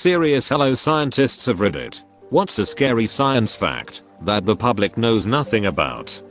Serious hello scientists of Reddit. What's a scary science fact that the public knows nothing about?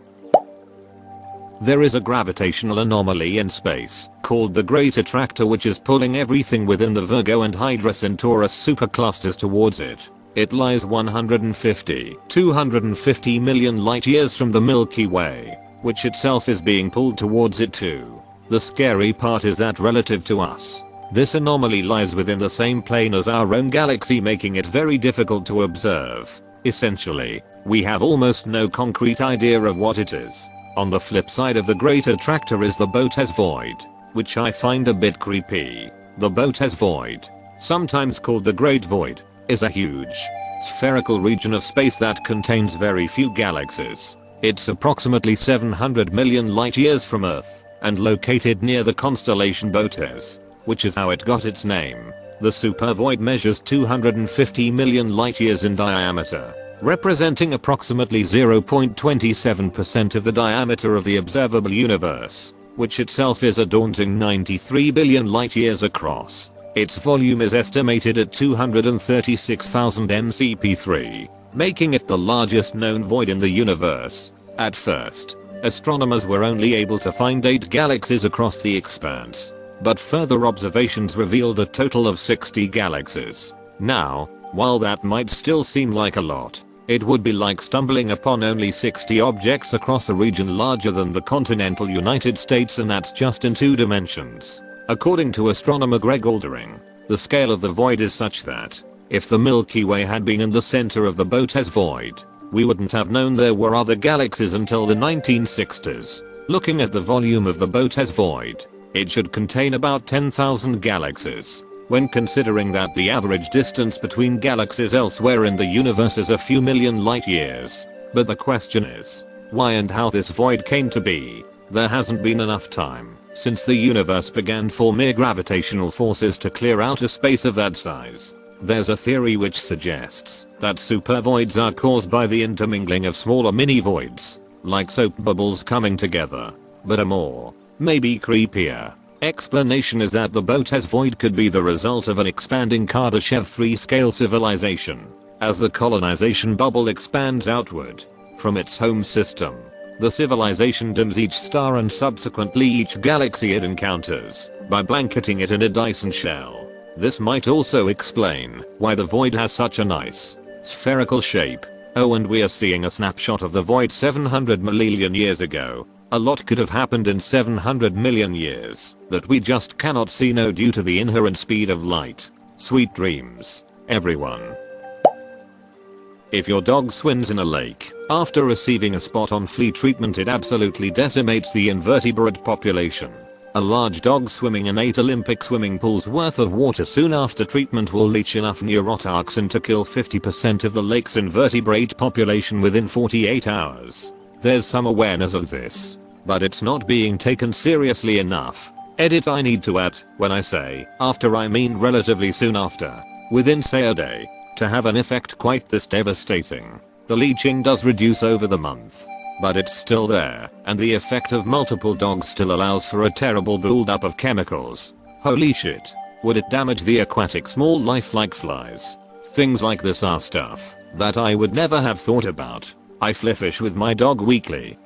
There is a gravitational anomaly in space called the Great Attractor, which is pulling everything within the Virgo and Hydra Centaurus superclusters towards it. It lies 250 million light years from the Milky Way, which itself is being pulled towards it too. The scary part is that relative to us, this anomaly lies within the same plane as our own galaxy, making it very difficult to observe. Essentially, we have almost no concrete idea of what it is. On the flip side of the Great Attractor is the Botes Void, which I find a bit creepy. The Botes Void, sometimes called the Great Void, is a huge, spherical region of space that contains very few galaxies. It's approximately 700 million light years from Earth, and located near the constellation Botes, which is how it got its name. The supervoid measures 250 million light years in diameter, representing approximately 0.27% of the diameter of the observable universe, which itself is a daunting 93 billion light years across. Its volume is estimated at 236,000 mcp3, making it the largest known void in the universe. At first, astronomers were only able to find 8 galaxies across the expanse, but further observations revealed a total of 60 galaxies. Now, while that might still seem like a lot, it would be like stumbling upon only 60 objects across a region larger than the continental United States, and that's just in 2 dimensions. According to astronomer Greg Aldering, the scale of the void is such that, if the Milky Way had been in the center of the Botes Void, we wouldn't have known there were other galaxies until the 1960s. Looking at the volume of the Botes Void, it should contain about 10,000 galaxies. When considering that the average distance between galaxies elsewhere in the universe is a few million light years. But the question is, why and how this void came to be? There hasn't been enough time since the universe began for mere gravitational forces to clear out a space of that size. There's a theory which suggests that supervoids are caused by the intermingling of smaller mini voids, like soap bubbles coming together. But a more, maybe creepier, explanation is that the Botes Void could be the result of an expanding Kardashev 3 scale civilization. As the colonization bubble expands outward from its home system, the civilization dims each star and subsequently each galaxy it encounters by blanketing it in a Dyson shell. This might also explain why the void has such a nice, spherical shape. Oh, and we are seeing a snapshot of the void 700 million years ago. A lot could have happened in 700 million years that we just cannot see now due to the inherent speed of light. Sweet dreams, everyone. If your dog swims in a lake after receiving a spot-on flea treatment, it absolutely decimates the invertebrate population. A large dog swimming in 8 Olympic swimming pools worth of water soon after treatment will leach enough neurotoxin to kill 50% of the lake's invertebrate population within 48 hours. There's some awareness of this, but it's not being taken seriously enough. Edit: I need to add, when I say after I mean relatively soon after, within say a day, to have an effect quite this devastating. The leaching does reduce over the month, but it's still there, and the effect of multiple dogs still allows for a terrible buildup of chemicals. Holy shit, would it damage the aquatic small life like flies? Things like this are stuff that I would never have thought about. I fly fish with my dog weekly.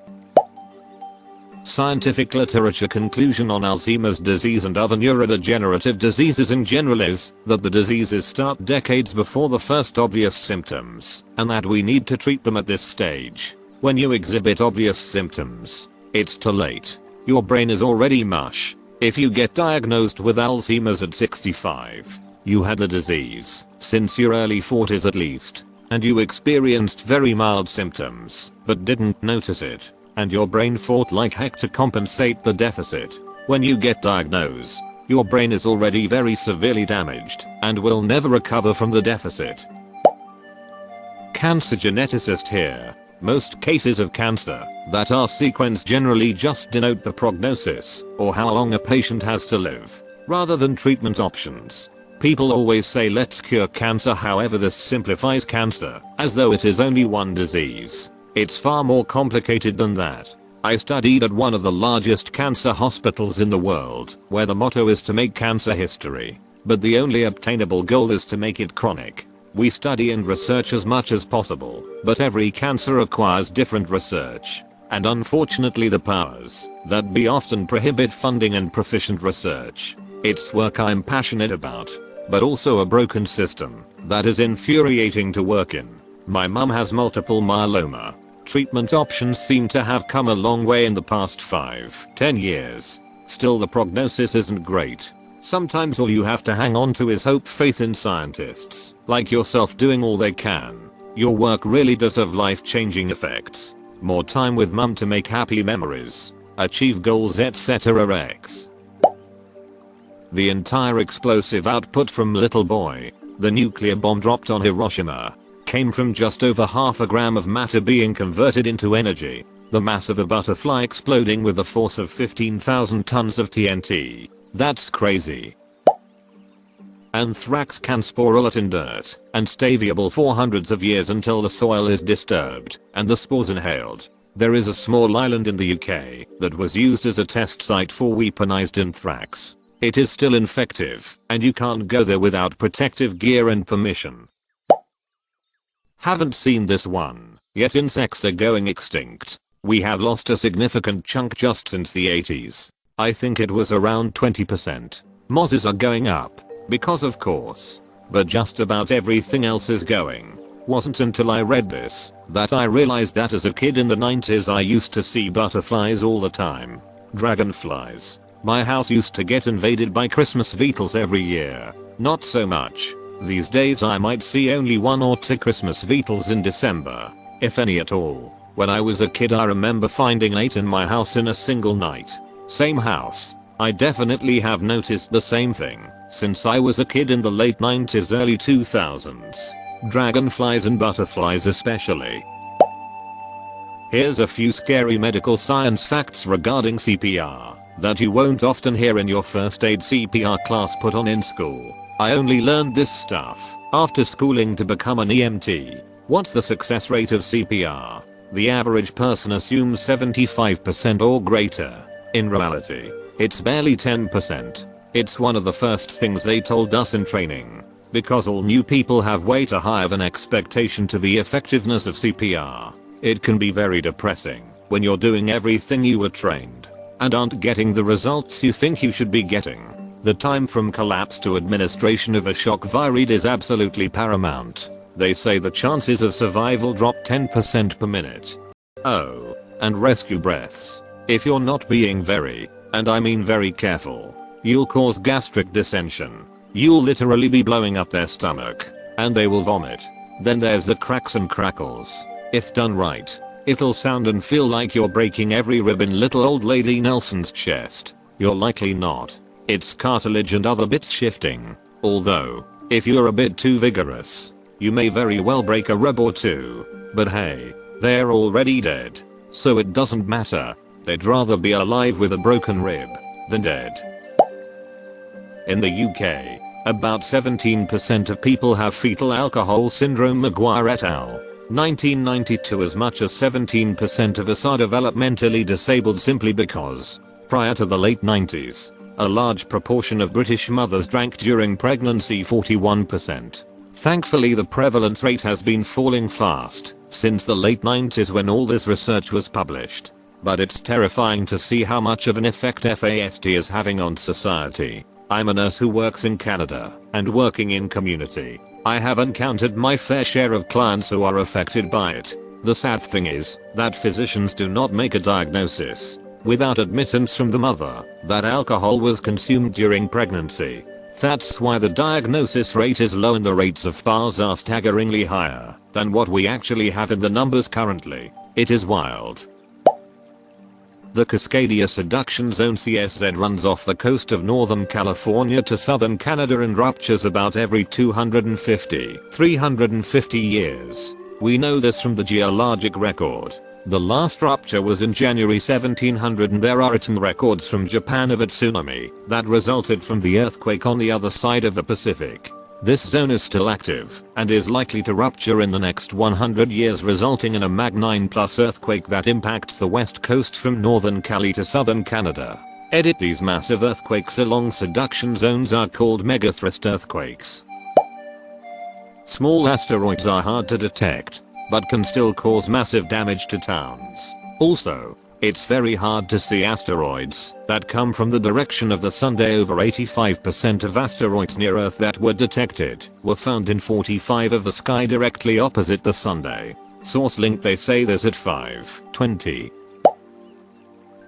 Scientific literature conclusion on Alzheimer's disease and other neurodegenerative diseases in general is that the diseases start decades before the first obvious symptoms, and that we need to treat them at this stage. When you exhibit obvious symptoms, it's too late. Your brain is already mush. If you get diagnosed with Alzheimer's at 65, you had the disease since your early 40s at least, and you experienced very mild symptoms, but didn't notice it, and your brain fought like heck to compensate the deficit. When you get diagnosed, your brain is already very severely damaged and will never recover from the deficit. Cancer geneticist here. Most cases of cancer that are sequenced generally just denote the prognosis, or how long a patient has to live, rather than treatment options. People always say let's cure cancer, however this simplifies cancer as though it is only one disease. It's far more complicated than that. I studied at one of the largest cancer hospitals in the world, where the motto is to make cancer history. but the only obtainable goal is to make it chronic. We study and research as much as possible, but every cancer requires different research. And unfortunately the powers that be often prohibit funding and proficient research. It's work I'm passionate about, but also a broken system that is infuriating to work in. My mum has multiple myeloma. Treatment options seem to have come a long way in the past 5-10 years. Still the prognosis isn't great. Sometimes all you have to hang on to is hope, faith in scientists like yourself doing all they can. Your work really does have life-changing effects. More time with mum to make happy memories, achieve goals, etc. The entire explosive output from Little Boy, the nuclear bomb dropped on Hiroshima, came from just over half a gram of matter being converted into energy. The mass of a butterfly exploding with a force of 15,000 tons of TNT. That's crazy. Anthrax can sporulate in dirt and stay viable for hundreds of years until the soil is disturbed and the spores inhaled. There is a small island in the UK that was used as a test site for weaponized anthrax. It is still infective, and you can't go there without protective gear and permission. Haven't seen this one, yet insects are going extinct. We have lost a significant chunk just since the 80s. I think it was around 20%. Mozzies are going up, because of course. But just about everything else is going. Wasn't until I read this that I realized that as a kid in the 90s I used to see butterflies all the time. Dragonflies. My house used to get invaded by Christmas beetles every year. Not so much. These days I might see only 1 or 2 Christmas beetles in December, if any at all. When I was a kid I remember finding 8 in my house in a single night. Same house. I definitely have noticed the same thing since I was a kid in the late 90s early 2000s. Dragonflies and butterflies especially. Here's a few scary medical science facts regarding CPR that you won't often hear in your first aid CPR class put on in school. I only learned this stuff after schooling to become an EMT. What's the success rate of CPR? The average person assumes 75% or greater. In reality, it's barely 10%. It's one of the first things they told us in training. Because all new people have way too high of an expectation to the effectiveness of CPR. It can be very depressing when you're doing everything you were trained and aren't getting the results you think you should be getting. The time from collapse to administration of a shock viride is absolutely paramount. They say the chances of survival drop 10% per minute. Oh, and rescue breaths. If you're not being very, and I mean very careful, you'll cause gastric dissension. You'll literally be blowing up their stomach, and they will vomit. Then there's the cracks and crackles. If done right, it'll sound and feel like you're breaking every rib in little old lady Nelson's chest. You're likely not. It's cartilage and other bits shifting. Although, if you're a bit too vigorous, you may very well break a rib or two. But hey, they're already dead. So it doesn't matter. They'd rather be alive with a broken rib than dead. In the UK, about 17% of people have fetal alcohol syndrome. Maguire et al. 1992. As much as 17% of us are developmentally disabled simply because, prior to the late 90s, a large proportion of British mothers drank during pregnancy. 41%. Thankfully the prevalence rate has been falling fast since the late 90s when all this research was published. But it's terrifying to see how much of an effect FAST is having on society. I'm a nurse who works in Canada, and working in community, I have encountered my fair share of clients who are affected by it. The sad thing is that physicians do not make a diagnosis without admittance from the mother that alcohol was consumed during pregnancy. That's why the diagnosis rate is low and the rates of FARS are staggeringly higher than what we actually have in the numbers currently. It is wild. The Cascadia Subduction Zone CSZ runs off the coast of Northern California to southern Canada and ruptures about every 350 years. We know this from the geologic record. The last rupture was in January 1700 and there are written records from Japan of a tsunami that resulted from the earthquake on the other side of the Pacific. This zone is still active and is likely to rupture in the next 100 years, resulting in a Mag 9+ earthquake that impacts the west coast from northern Cali to southern Canada. Edit. These massive earthquakes along subduction zones are called megathrust earthquakes. Small asteroids are hard to detect, but can still cause massive damage to towns. Also, it's very hard to see asteroids that come from the direction of the sun. Over 85% of asteroids near Earth that were detected were found in 45 of the sky directly opposite the sun. Source link. They say this at 5:20.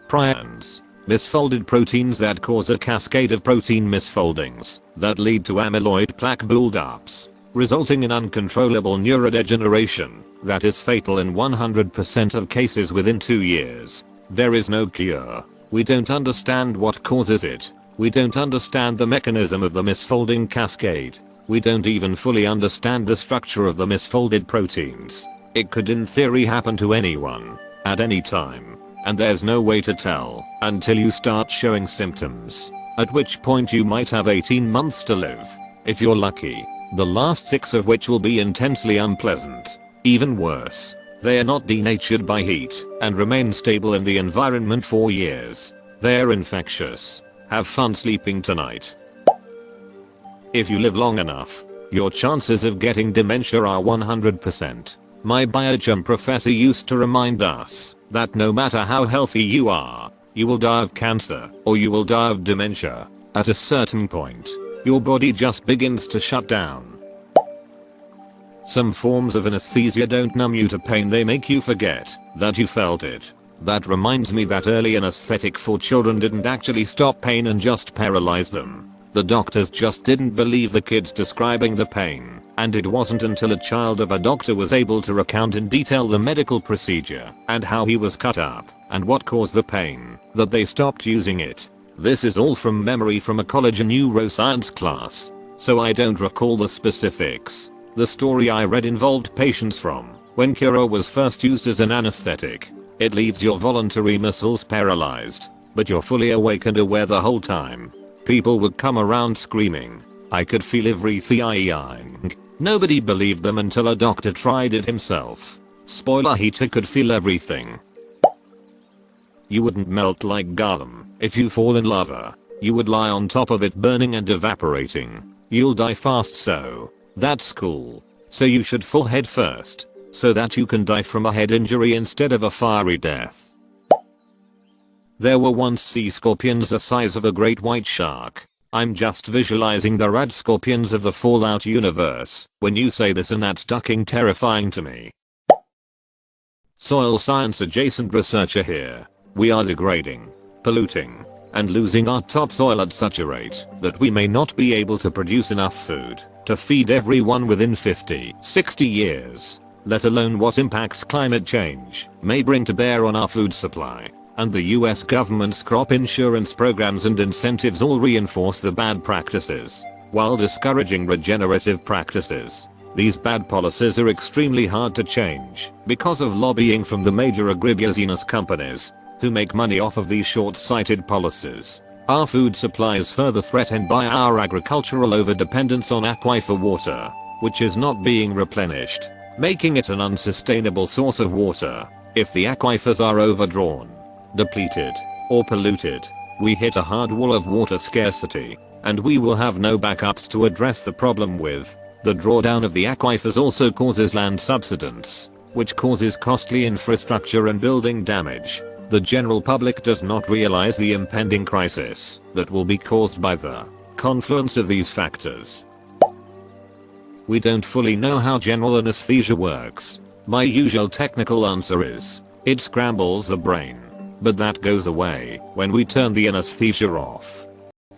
Prions. Misfolded proteins that cause a cascade of protein misfoldings that lead to amyloid plaque buildups, resulting in uncontrollable neurodegeneration that is fatal in 100% of cases within 2 years. There is no cure. We don't understand what causes it. We don't understand the mechanism of the misfolding cascade. We don't even fully understand the structure of the misfolded proteins. It could in theory happen to anyone, at any time, and there's no way to tell until you start showing symptoms, at which point you might have 18 months to live, if you're lucky, the last 6 of which will be intensely unpleasant. Even worse, they are not denatured by heat and remain stable in the environment for years. They are infectious. Have fun sleeping tonight. If you live long enough, your chances of getting dementia are 100%. My biochem professor used to remind us that no matter how healthy you are, you will die of cancer or you will die of dementia. At a certain point, your body just begins to shut down. Some forms of anesthesia don't numb you to pain, they make you forget that you felt it. That reminds me that early anesthetic for children didn't actually stop pain and just paralyze them. The doctors just didn't believe the kids describing the pain, and it wasn't until a child of a doctor was able to recount in detail the medical procedure and how he was cut up and what caused the pain that they stopped using it. This is all from memory from a college neuroscience class, so I don't recall the specifics. The story I read involved patients from when Cura was first used as an anesthetic. It leaves your voluntary muscles paralyzed, but you're fully awake and aware the whole time. People would come around screaming. I could feel everything. Nobody believed them until a doctor tried it himself. Spoiler, he could feel everything. You wouldn't melt like gum if you fall in lava. You would lie on top of it burning and evaporating. You'll die fast, so that's cool. So you should fall head first, so that you can die from a head injury instead of a fiery death. There were once sea scorpions the size of a great white shark. I'm just visualizing the rad scorpions of the Fallout universe when you say this, and that's ducking terrifying to me. Soil science adjacent researcher here. We are degrading, polluting, and losing our topsoil at such a rate that we may not be able to produce enough food to feed everyone within 50-60 years, let alone what impacts climate change may bring to bear on our food supply. And the US government's crop insurance programs and incentives all reinforce the bad practices, while discouraging regenerative practices. These bad policies are extremely hard to change because of lobbying from the major agribusiness companies who make money off of these short-sighted policies. Our food supply is further threatened by our agricultural overdependence on aquifer water, which is not being replenished, making it an unsustainable source of water. If the aquifers are overdrawn, depleted, or polluted, we hit a hard wall of water scarcity, and we will have no backups to address the problem with. The drawdown of the aquifers also causes land subsidence, which causes costly infrastructure and building damage. The general public does not realize the impending crisis that will be caused by the confluence of these factors. We don't fully know how general anesthesia works. My usual technical answer is, it scrambles the brain. But that goes away when we turn the anesthesia off.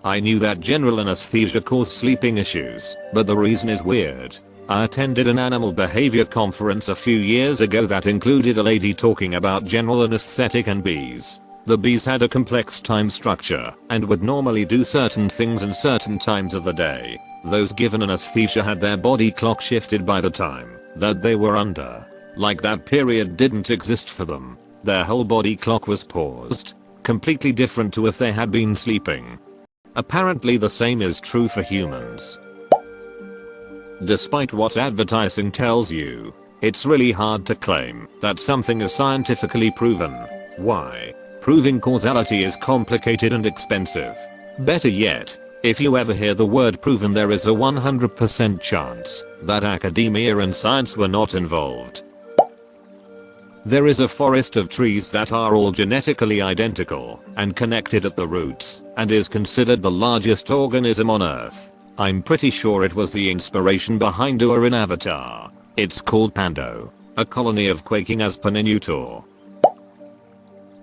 I knew that general anesthesia caused sleeping issues, but the reason is weird. I attended an animal behavior conference a few years ago that included a lady talking about general anesthetic and bees. The bees had a complex time structure and would normally do certain things in certain times of the day. Those given anesthesia had their body clock shifted by the time that they were under. Like that period didn't exist for them. Their whole body clock was paused, completely different to if they had been sleeping. Apparently the same is true for humans. Despite what advertising tells you, it's really hard to claim that something is scientifically proven. Why? Proving causality is complicated and expensive. Better yet, if you ever hear the word proven, there is a 100% chance that academia and science were not involved. There is a forest of trees that are all genetically identical and connected at the roots, and is considered the largest organism on Earth. I'm pretty sure it was the inspiration behind Dua in Avatar. It's called Pando, a colony of quaking Aspenenutor.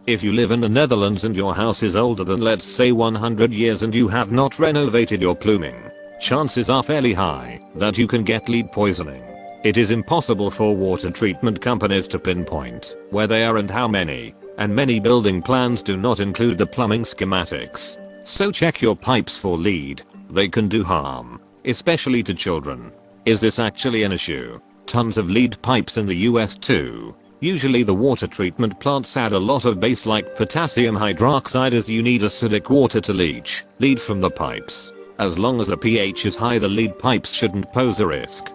If you live in the Netherlands and your house is older than, let's say, 100 years and you have not renovated your plumbing, chances are fairly high that you can get lead poisoning. It is impossible for water treatment companies to pinpoint where they are and how many, and many building plans do not include the plumbing schematics. So check your pipes for lead. They can do harm, especially to children. Is this actually an issue? Tons of lead pipes in the US too. Usually the water treatment plants add a lot of base like potassium hydroxide, as you need acidic water to leach lead from the pipes. As long as the pH is high, the lead pipes shouldn't pose a risk.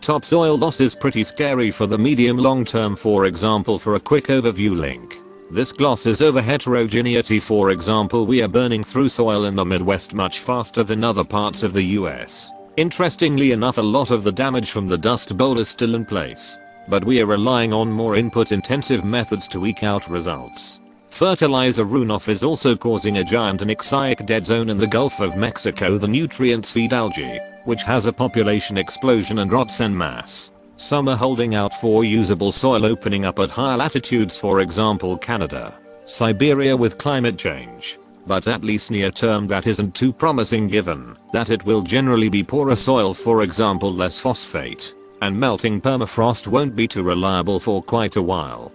Topsoil loss is pretty scary for the medium long term. For example, for a quick overview link, this glosses over heterogeneity. For example, we are burning through soil in the Midwest much faster than other parts of the US. Interestingly enough, a lot of the damage from the Dust Bowl is still in place, but we are relying on more input-intensive methods to eke out results. Fertilizer runoff is also causing a giant anoxic dead zone in the Gulf of Mexico. The nutrients feed algae, which has a population explosion and rots en masse. Some are holding out for usable soil opening up at higher latitudes, for example Canada, Siberia, with climate change. But at least near term that isn't too promising, given that it will generally be poorer soil, for example less phosphate, and melting permafrost won't be too reliable for quite a while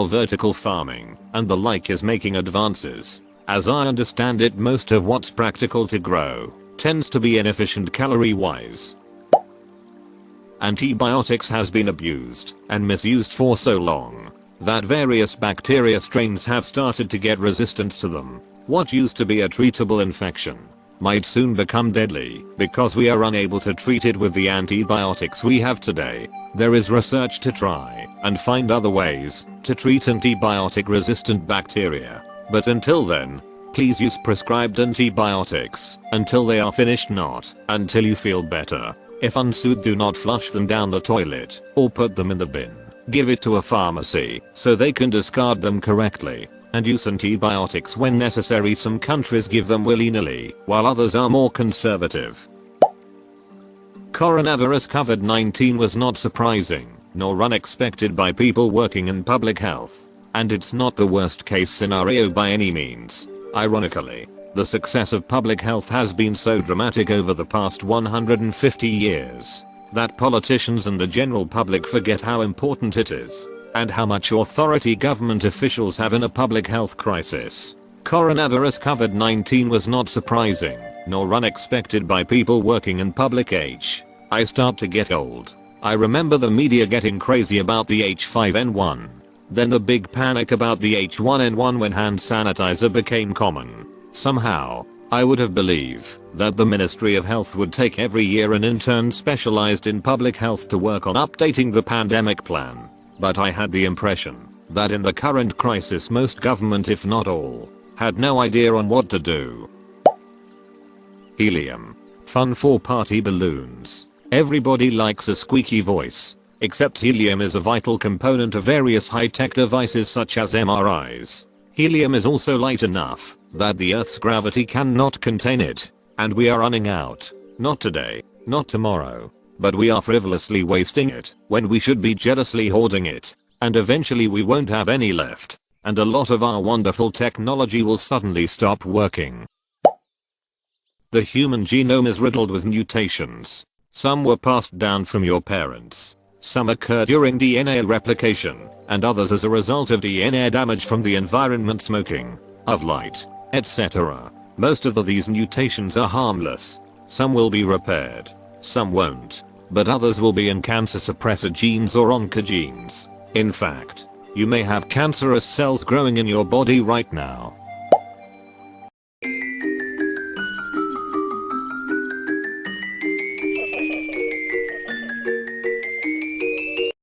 vertical farming and the like is making advances. As I understand it, most of what's practical to grow tends to be inefficient calorie wise. Antibiotics has been abused and misused for so long that various bacteria strains have started to get resistance to them. What used to be a treatable infection might soon become deadly because we are unable to treat it with the antibiotics we have today. There is research to try and find other ways to treat antibiotic resistant bacteria. But until then, please use prescribed antibiotics until they are finished, not until you feel better. If unsuited, do not flush them down the toilet or put them in the bin. Give it to a pharmacy so they can discard them correctly, and use antibiotics when necessary. Some countries give them willy-nilly, while others are more conservative. Coronavirus COVID-19 was not surprising, nor unexpected by people working in public health, and it's not the worst case scenario by any means. Ironically, the success of public health has been so dramatic over the past 150 years that politicians and the general public forget how important it is, and how much authority government officials have in a public health crisis. Coronavirus COVID-19 was not surprising, nor unexpected by people working in public age. I start to get old. I remember the media getting crazy about the H5N1. Then the big panic about the H1N1 when hand sanitizer became common. Somehow, I would have believed that the Ministry of Health would take every year an intern specialized in public health to work on updating the pandemic plan. But I had the impression that in the current crisis most government, if not all, had no idea on what to do. Helium. Fun for party balloons. Everybody likes a squeaky voice, except helium is a vital component of various high-tech devices such as MRIs. Helium is also light enough that the Earth's gravity cannot contain it, and we are running out. Not today, not tomorrow, but we are frivolously wasting it when we should be jealously hoarding it, and eventually we won't have any left, and a lot of our wonderful technology will suddenly stop working. The human genome is riddled with mutations. Some were passed down from your parents, some occur during DNA replication, and others as a result of DNA damage from the environment, smoking, of light, etc. Most of these mutations are harmless. Some will be repaired, some won't, but others will be in cancer suppressor genes or oncogenes. In fact, you may have cancerous cells growing in your body right now.